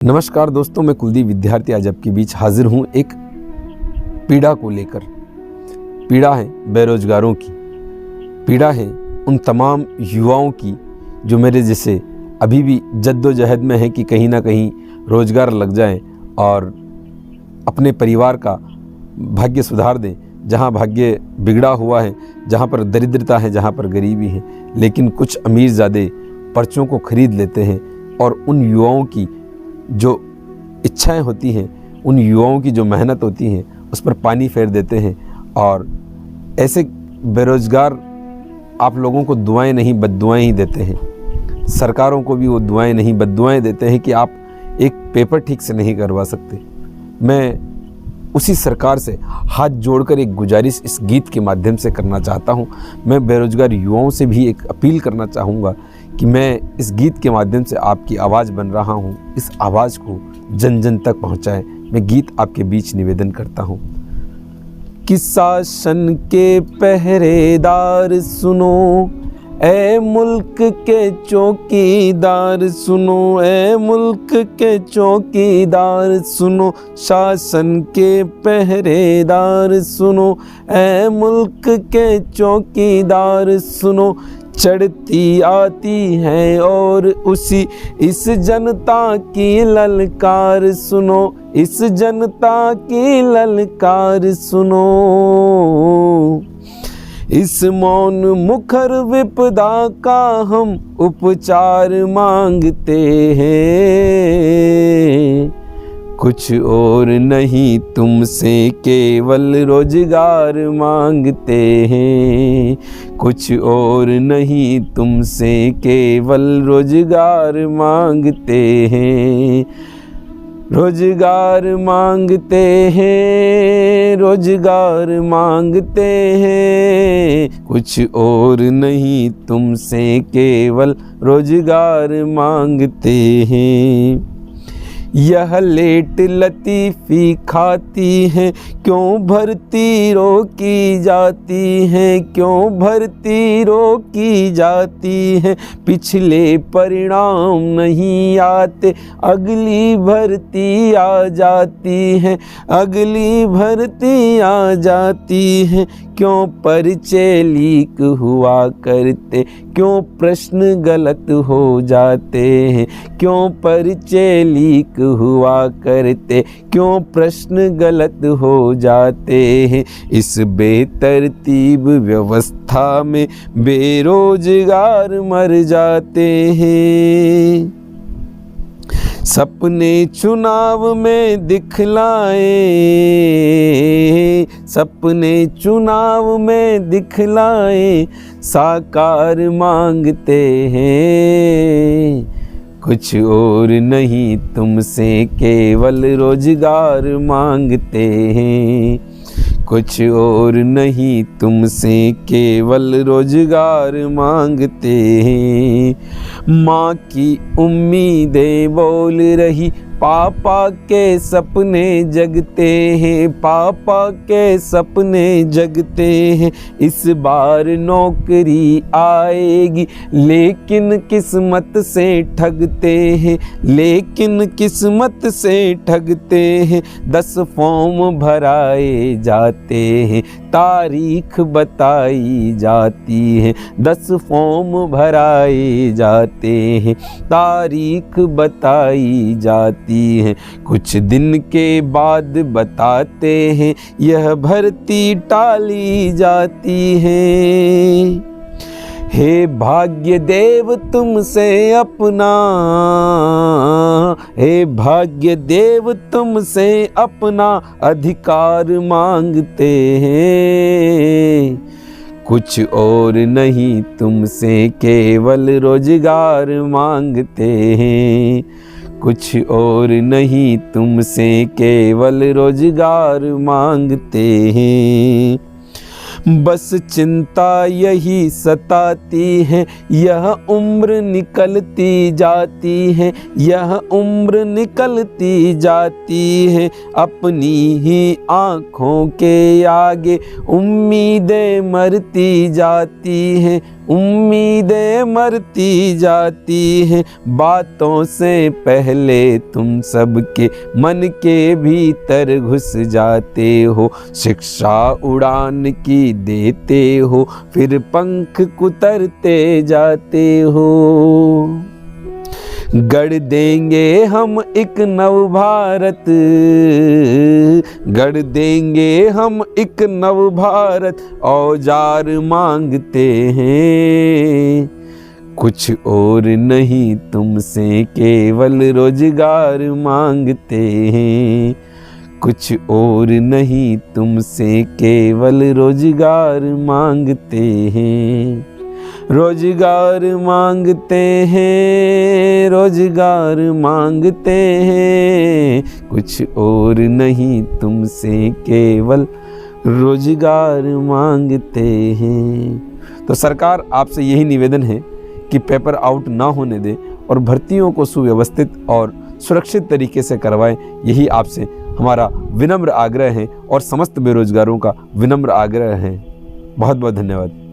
नमस्कार दोस्तों, मैं कुलदीप विद्यार्थी आज आपके बीच हाजिर हूँ एक पीड़ा को लेकर। पीड़ा है बेरोजगारों की, पीड़ा है उन तमाम युवाओं की जो मेरे जैसे अभी भी जद्दोजहद में है कि कहीं ना कहीं रोजगार लग जाए और अपने परिवार का भाग्य सुधार दें। जहाँ भाग्य बिगड़ा हुआ है, जहाँ पर दरिद्रता है, जहाँ पर गरीबी है, लेकिन कुछ अमीरजादे पर्चों को खरीद लेते हैं और उन युवाओं की जो इच्छाएं होती हैं, उन युवाओं की जो मेहनत होती है उस पर पानी फेर देते हैं। और ऐसे बेरोजगार आप लोगों को दुआएं नहीं बद्दुआएं ही देते हैं। सरकारों को भी वो दुआएं नहीं बद्दुआएं देते हैं कि आप एक पेपर ठीक से नहीं करवा सकते। मैं उसी सरकार से हाथ जोड़कर एक गुजारिश इस गीत के माध्यम से करना चाहता हूं। मैं बेरोजगार युवाओं से भी एक अपील करना चाहूँगा कि मैं इस गीत के माध्यम से आपकी आवाज़ बन रहा हूँ। इस आवाज़ को जन जन तक पहुँचाएं। मैं गीत आपके बीच निवेदन करता हूँ कि शासन के पहरेदार सुनो, ए मुल्क के चौकीदार सुनो, ए मुल्क के चौकीदार सुनो, शासन के पहरेदार सुनो, ए मुल्क के चौकीदार सुनो। चढ़ती आती है और उसी इस जनता की ललकार सुनो, इस जनता की ललकार सुनो। इस मौन मुखर विपदा का हम उपचार मांगते हैं। कुछ और नहीं तुमसे केवल रोजगार मांगते हैं। कुछ और नहीं तुमसे केवल रोजगार मांगते हैं। रोजगार मांगते हैं, रोजगार मांगते हैं। कुछ और नहीं तुमसे केवल रोजगार मांगते हैं। यह लेट लतीफ़ी खाती हैं, क्यों भर्ती रोकी जाती हैं, क्यों भर्ती रोकी जाती हैं। पिछले परिणाम नहीं आते, अगली भर्ती आ जाती है, अगली भर्ती आ जाती है। क्यों परिचय लीक हुआ करते, क्यों प्रश्न गलत हो जाते हैं, क्यों परिचय लीक हुआ करते, क्यों प्रश्न गलत हो जाते हैं। इस बेतरतीब व्यवस्था में बेरोजगार मर जाते हैं। सपने चुनाव में दिखलाए, सपने चुनाव में दिखलाए, साकार मांगते हैं। कुछ और नहीं तुमसे केवल रोजगार मांगते हैं। कुछ और नहीं तुमसे केवल रोजगार मांगते हैं। माँ की उम्मीदें बोल रही, पापा के सपने जगते हैं, पापा के सपने जगते हैं। इस बार नौकरी आएगी लेकिन किस्मत से ठगते हैं, लेकिन किस्मत से ठगते हैं। 10 फॉर्म भराए जाते हैं, तारीख बताई जाती है। 10 फॉर्म भराए जाते हैं, तारीख बताई जाती है। कुछ दिन के बाद बताते हैं यह भर्ती टाली जाती है। हे भाग्य देव तुमसे अपना, हे भाग्य देव तुमसे अपना अधिकार मांगते हैं। कुछ और नहीं तुमसे केवल रोजगार मांगते हैं। कुछ और नहीं तुमसे केवल रोजगार मांगते हैं। बस चिंता यही सताती है, यह उम्र निकलती जाती है, यह उम्र निकलती जाती है। अपनी ही आँखों के आगे उम्मीदें मरती जाती हैं, उम्मीदें मरती जाती हैं बातों से पहले, तुम सबके मन के भीतर घुस जाते हो। शिक्षा उड़ान की देते हो, फिर पंख कुतरते जाते हो। गढ़ देंगे हम एक नव भारत, गढ़ देंगे हम एक नव भारत, औजार मांगते हैं कुछ और नहीं तुमसे, केवल रोजगार मांगते हैं कुछ और नहीं तुमसे, केवल रोजगार मांगते हैं। रोजगार मांगते हैं, रोजगार मांगते हैं, कुछ और नहीं तुमसे, केवल रोजगार मांगते हैं। तो सरकार आपसे यही निवेदन है कि पेपर आउट ना होने दें और भर्तियों को सुव्यवस्थित और सुरक्षित तरीके से करवाएं। यही आपसे हमारा विनम्र आग्रह है और समस्त बेरोजगारों का विनम्र आग्रह है। बहुत बहुत धन्यवाद।